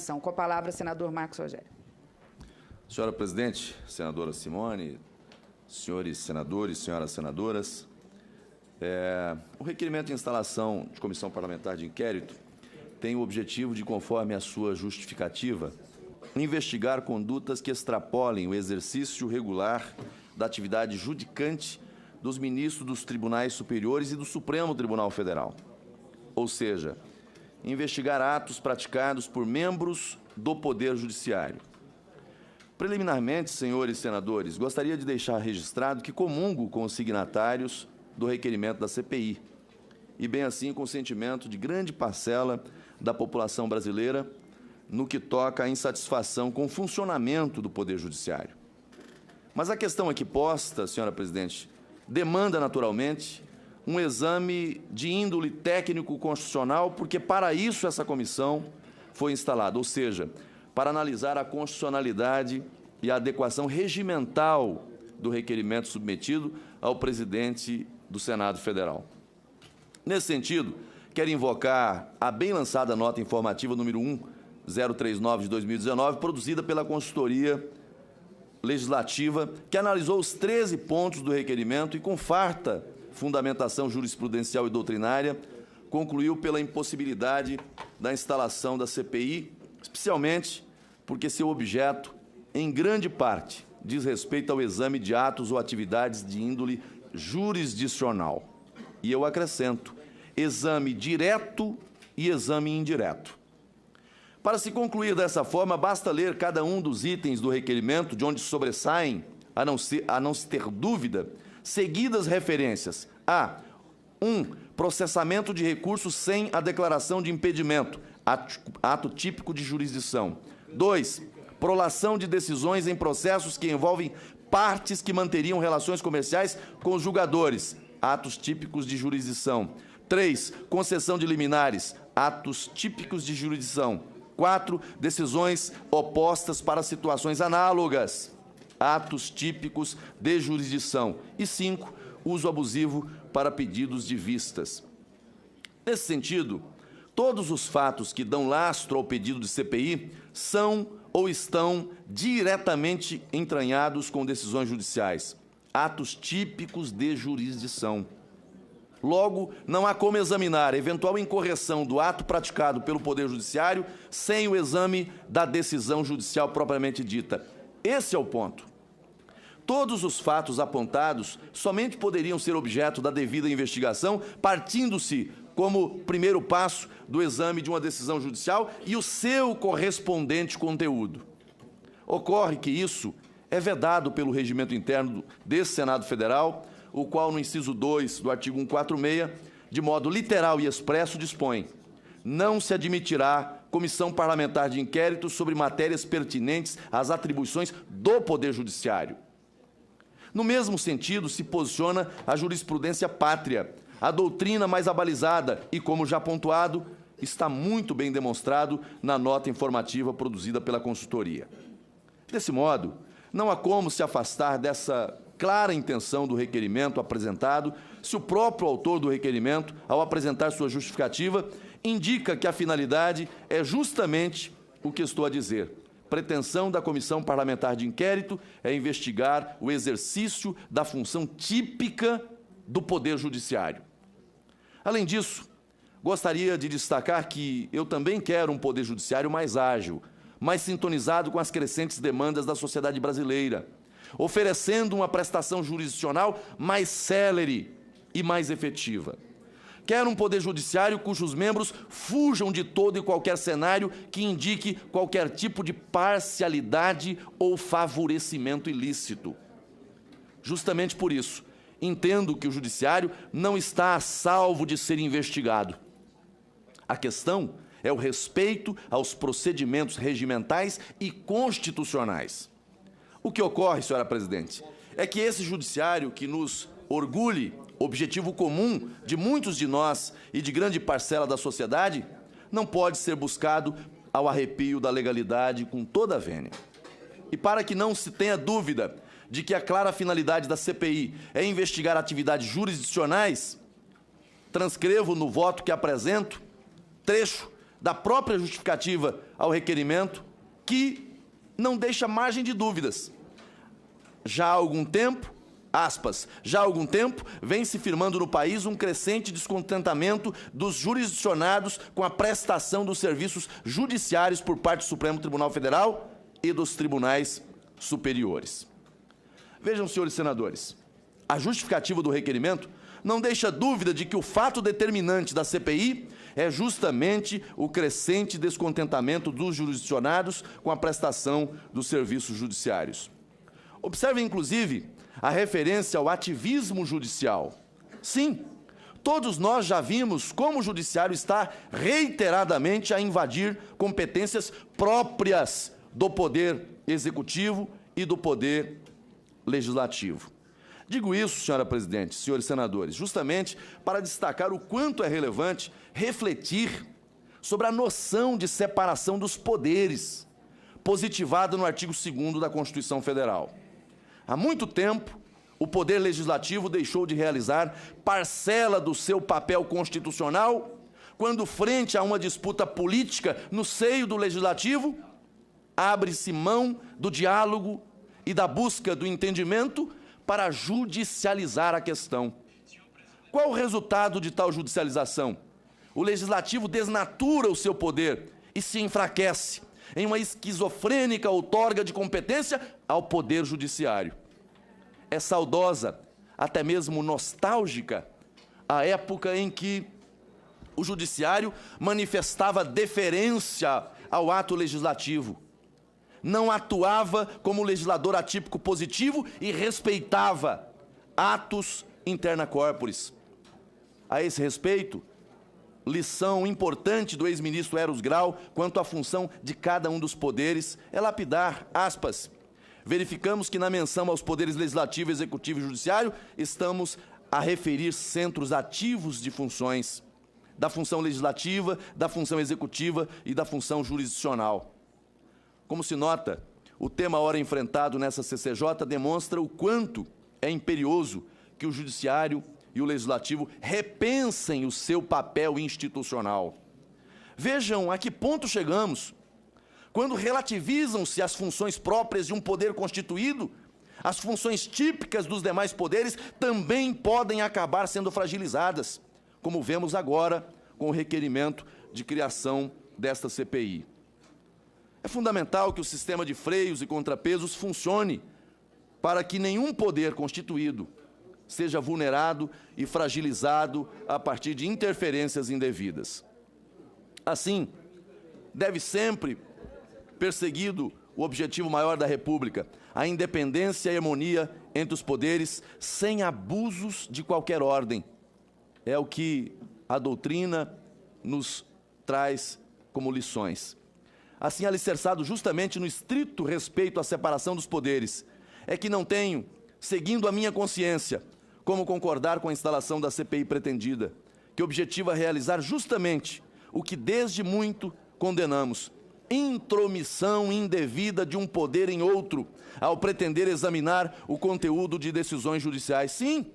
Com a palavra, senador Marcos Rogério. Senhora presidente, senadora Simone, senhores senadores, senhoras senadoras, o requerimento de instalação de comissão parlamentar de inquérito tem o objetivo de, conforme a sua justificativa, investigar condutas que extrapolem o exercício regular da atividade judicante dos ministros dos tribunais superiores e do Supremo Tribunal Federal. Ou seja, investigar atos praticados por membros do Poder Judiciário. Preliminarmente, senhores senadores, gostaria de deixar registrado que comungo com os signatários do requerimento da CPI, e bem assim com o sentimento de grande parcela da população brasileira no que toca à insatisfação com o funcionamento do Poder Judiciário. Mas a questão aqui posta, senhora presidente, demanda naturalmente um exame de índole técnico-constitucional, porque para isso essa comissão foi instalada, ou seja, para analisar a constitucionalidade e a adequação regimental do requerimento submetido ao presidente do Senado Federal. Nesse sentido, quero invocar a bem lançada nota informativa número 1039 de 2019, produzida pela Consultoria Legislativa, que analisou os 13 pontos do requerimento e, com farta fundamentação jurisprudencial e doutrinária, concluiu pela impossibilidade da instalação da CPI, especialmente porque seu objeto, em grande parte, diz respeito ao exame de atos ou atividades de índole jurisdicional. E eu acrescento, exame direto e exame indireto. Para se concluir dessa forma, basta ler cada um dos itens do requerimento, de onde sobressaem, a não se ter dúvida, seguidas referências a 1. Processamento de recursos sem a declaração de impedimento, ato típico de jurisdição. 2. Prolação de decisões em processos que envolvem partes que manteriam relações comerciais com os julgadores, atos típicos de jurisdição. 3. Concessão de liminares, atos típicos de jurisdição. 4. Decisões opostas para situações análogas, atos típicos de jurisdição. E 5. Uso abusivo para pedidos de vistas. Nesse sentido, todos os fatos que dão lastro ao pedido de CPI são ou estão diretamente entranhados com decisões judiciais, atos típicos de jurisdição. Logo, não há como examinar eventual incorreção do ato praticado pelo Poder Judiciário sem o exame da decisão judicial propriamente dita. Esse é o ponto. Todos os fatos apontados somente poderiam ser objeto da devida investigação, partindo-se como primeiro passo do exame de uma decisão judicial e o seu correspondente conteúdo. Ocorre que isso é vedado pelo regimento interno desse Senado Federal, o qual, no inciso 2 do artigo 146, de modo literal e expresso, dispõe: não se admitirá comissão parlamentar de inquérito sobre matérias pertinentes às atribuições do Poder Judiciário. No mesmo sentido, se posiciona a jurisprudência pátria, a doutrina mais abalizada e, como já pontuado, está muito bem demonstrado na nota informativa produzida pela consultoria. Desse modo, não há como se afastar dessa clara intenção do requerimento apresentado, se o próprio autor do requerimento, ao apresentar sua justificativa, indica que a finalidade é justamente o que estou a dizer. Pretensão da comissão parlamentar de inquérito é investigar o exercício da função típica do Poder Judiciário. Além disso, gostaria de destacar que eu também quero um Poder Judiciário mais ágil, mais sintonizado com as crescentes demandas da sociedade brasileira, oferecendo uma prestação jurisdicional mais célere e mais efetiva. Quero um Poder Judiciário cujos membros fujam de todo e qualquer cenário que indique qualquer tipo de parcialidade ou favorecimento ilícito. Justamente por isso, entendo que o Judiciário não está a salvo de ser investigado. A questão é o respeito aos procedimentos regimentais e constitucionais. O que ocorre, senhora presidente, é que esse Judiciário que nos orgulhe, objetivo comum de muitos de nós e de grande parcela da sociedade, não pode ser buscado ao arrepio da legalidade com toda a vênia. E para que não se tenha dúvida de que a clara finalidade da CPI é investigar atividades jurisdicionais, transcrevo no voto que apresento trecho da própria justificativa ao requerimento, que não deixa margem de dúvidas. Já há algum tempo, aspas, já há algum tempo, vem se firmando no país um crescente descontentamento dos jurisdicionados com a prestação dos serviços judiciários por parte do Supremo Tribunal Federal e dos tribunais superiores. Vejam, senhores senadores, a justificativa do requerimento não deixa dúvida de que o fato determinante da CPI é justamente o crescente descontentamento dos jurisdicionados com a prestação dos serviços judiciários. Observe, inclusive, a referência ao ativismo judicial. Sim, todos nós já vimos como o judiciário está reiteradamente a invadir competências próprias do poder executivo e do poder legislativo. Digo isso, senhora presidente, senhores senadores, justamente para destacar o quanto é relevante refletir sobre a noção de separação dos poderes, positivada no artigo 2º da Constituição Federal. Há muito tempo, o Poder Legislativo deixou de realizar parcela do seu papel constitucional quando, frente a uma disputa política no seio do Legislativo, abre-se mão do diálogo e da busca do entendimento para judicializar a questão. Qual o resultado de tal judicialização? O Legislativo desnatura o seu poder e se enfraquece em uma esquizofrênica outorga de competência ao Poder Judiciário. É saudosa, até mesmo nostálgica, a época em que o Judiciário manifestava deferência ao ato legislativo, não atuava como legislador atípico positivo e respeitava atos interna corporis. A esse respeito, lição importante do ex-ministro Eros Grau quanto à função de cada um dos poderes é lapidar, aspas, verificamos que na menção aos poderes legislativo, executivo e judiciário, estamos a referir centros ativos de funções, da função legislativa, da função executiva e da função jurisdicional. Como se nota, o tema ora enfrentado nessa CCJ demonstra o quanto é imperioso que o Judiciário e o Legislativo repensem o seu papel institucional. Vejam a que ponto chegamos quando relativizam-se as funções próprias de um poder constituído, as funções típicas dos demais poderes também podem acabar sendo fragilizadas, como vemos agora com o requerimento de criação desta CPI. É fundamental que o sistema de freios e contrapesos funcione para que nenhum poder constituído seja vulnerado e fragilizado a partir de interferências indevidas. Assim, deve sempre perseguido o objetivo maior da República, a independência e a harmonia entre os poderes, sem abusos de qualquer ordem. É o que a doutrina nos traz como lições. Assim, alicerçado justamente no estrito respeito à separação dos poderes, é que não tenho, seguindo a minha consciência, como concordar com a instalação da CPI pretendida, que objetiva realizar justamente o que desde muito condenamos, intromissão indevida de um poder em outro, ao pretender examinar o conteúdo de decisões judiciais. Sim,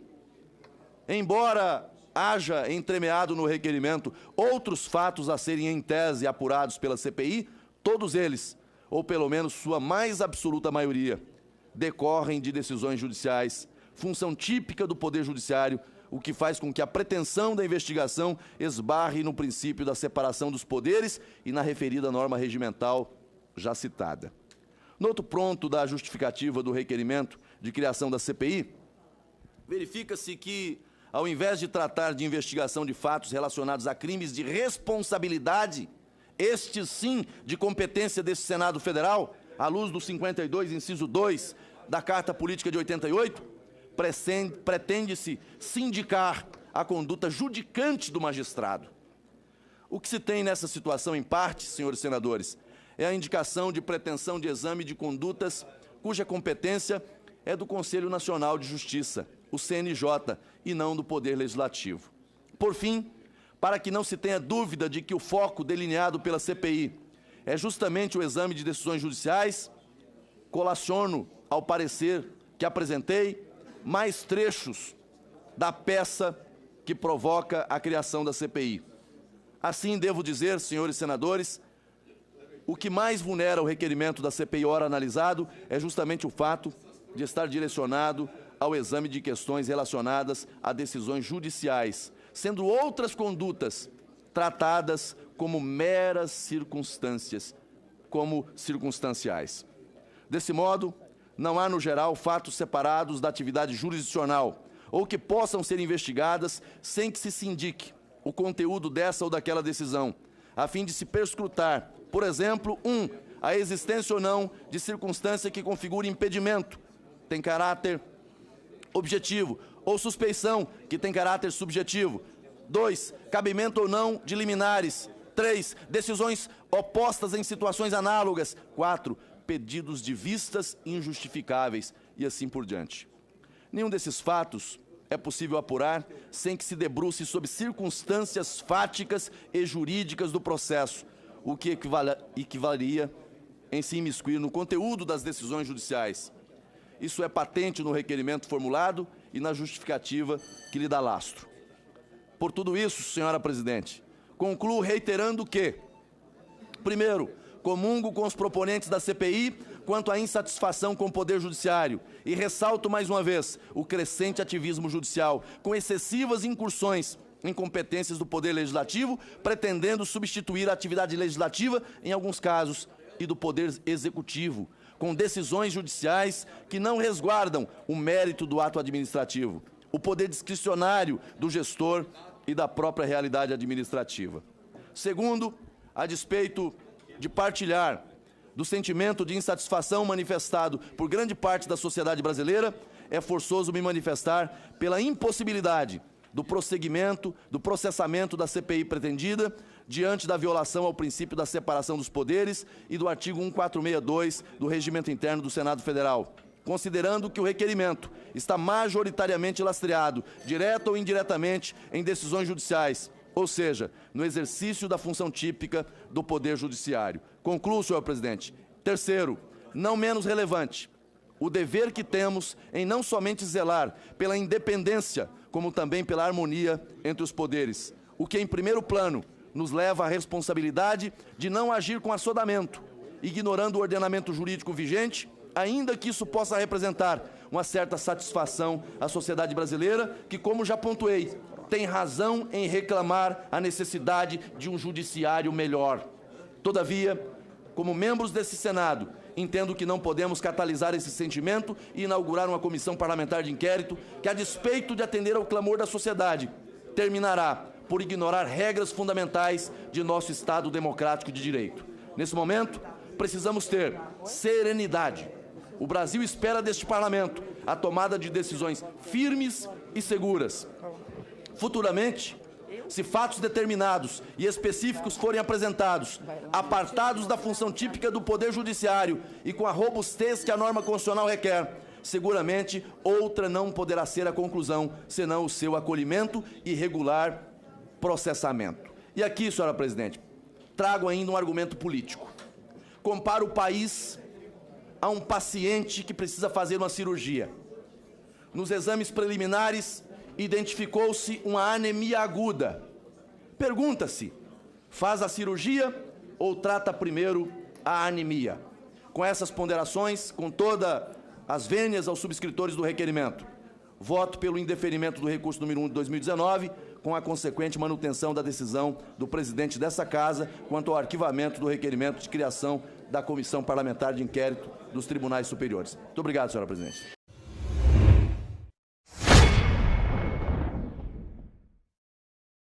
embora haja entremeado no requerimento outros fatos a serem em tese apurados pela CPI, todos eles, ou pelo menos sua mais absoluta maioria, decorrem de decisões judiciais, função típica do Poder Judiciário, o que faz com que a pretensão da investigação esbarre no princípio da separação dos poderes e na referida norma regimental já citada. No outro ponto da justificativa do requerimento de criação da CPI, verifica-se que, ao invés de tratar de investigação de fatos relacionados a crimes de responsabilidade, estes sim de competência desse Senado Federal, à luz do 52, inciso 2, da Carta Política de 88, pretende-se sindicar a conduta judicante do magistrado. O que se tem nessa situação, em parte, senhores senadores, é a indicação de pretensão de exame de condutas cuja competência é do Conselho Nacional de Justiça, o CNJ, e não do Poder Legislativo. Por fim, para que não se tenha dúvida de que o foco delineado pela CPI é justamente o exame de decisões judiciais, colaciono ao parecer que apresentei mais trechos da peça que provoca a criação da CPI. Assim, devo dizer, senhores senadores, o que mais vulnera o requerimento da CPI ora analisado é justamente o fato de estar direcionado ao exame de questões relacionadas a decisões judiciais, sendo outras condutas tratadas como meras circunstâncias, como circunstanciais. Desse modo, não há, no geral, fatos separados da atividade jurisdicional ou que possam ser investigadas sem que se indique o conteúdo dessa ou daquela decisão, a fim de se perscrutar, por exemplo, a existência ou não de circunstância que configure impedimento, tem caráter objetivo, ou suspeição, que tem caráter subjetivo. 2, cabimento ou não de liminares. 3, decisões opostas em situações análogas. 4, pedidos de vistas injustificáveis, e assim por diante. Nenhum desses fatos é possível apurar sem que se debruce sobre circunstâncias fáticas e jurídicas do processo, o que equivaleria em se imiscuir no conteúdo das decisões judiciais. Isso é patente no requerimento formulado e na justificativa que lhe dá lastro. Por tudo isso, senhora presidente, concluo reiterando que, primeiro, comungo com os proponentes da CPI quanto à insatisfação com o Poder Judiciário e ressalto mais uma vez o crescente ativismo judicial, com excessivas incursões em competências do Poder Legislativo, pretendendo substituir a atividade legislativa, em alguns casos, e do Poder Executivo, com decisões judiciais que não resguardam o mérito do ato administrativo, o poder discricionário do gestor e da própria realidade administrativa. Segundo, a despeito de partilhar do sentimento de insatisfação manifestado por grande parte da sociedade brasileira, é forçoso me manifestar pela impossibilidade do prosseguimento, do processamento da CPI pretendida, diante da violação ao princípio da separação dos poderes e do artigo 1462 do Regimento Interno do Senado Federal, considerando que o requerimento está majoritariamente lastreado, direta ou indiretamente, em decisões judiciais, ou seja, no exercício da função típica do Poder Judiciário. Concluo, senhor presidente. Terceiro, não menos relevante, o dever que temos em não somente zelar pela independência, como também pela harmonia entre os poderes, o que, em primeiro plano, nos leva à responsabilidade de não agir com assodamento, ignorando o ordenamento jurídico vigente, ainda que isso possa representar uma certa satisfação à sociedade brasileira, que, como já pontuei, tem razão em reclamar a necessidade de um judiciário melhor. Todavia, como membros desse Senado, entendo que não podemos catalisar esse sentimento e inaugurar uma comissão parlamentar de inquérito que, a despeito de atender ao clamor da sociedade, terminará por ignorar regras fundamentais de nosso Estado democrático de direito. Nesse momento, precisamos ter serenidade. O Brasil espera deste parlamento a tomada de decisões firmes e seguras. Futuramente, se fatos determinados e específicos forem apresentados, apartados da função típica do Poder Judiciário e com a robustez que a norma constitucional requer, seguramente outra não poderá ser a conclusão, senão o seu acolhimento e regular processamento. E aqui, senhora presidente, trago ainda um argumento político. Comparo o país a um paciente que precisa fazer uma cirurgia. Nos exames preliminares, identificou-se uma anemia aguda. Pergunta-se, faz a cirurgia ou trata primeiro a anemia? Com essas ponderações, com todas as vênias aos subscritores do requerimento, voto pelo indeferimento do recurso número 1 de 2019, com a consequente manutenção da decisão do presidente dessa Casa quanto ao arquivamento do requerimento de criação da Comissão Parlamentar de Inquérito dos Tribunais Superiores. Muito obrigado, senhora presidente.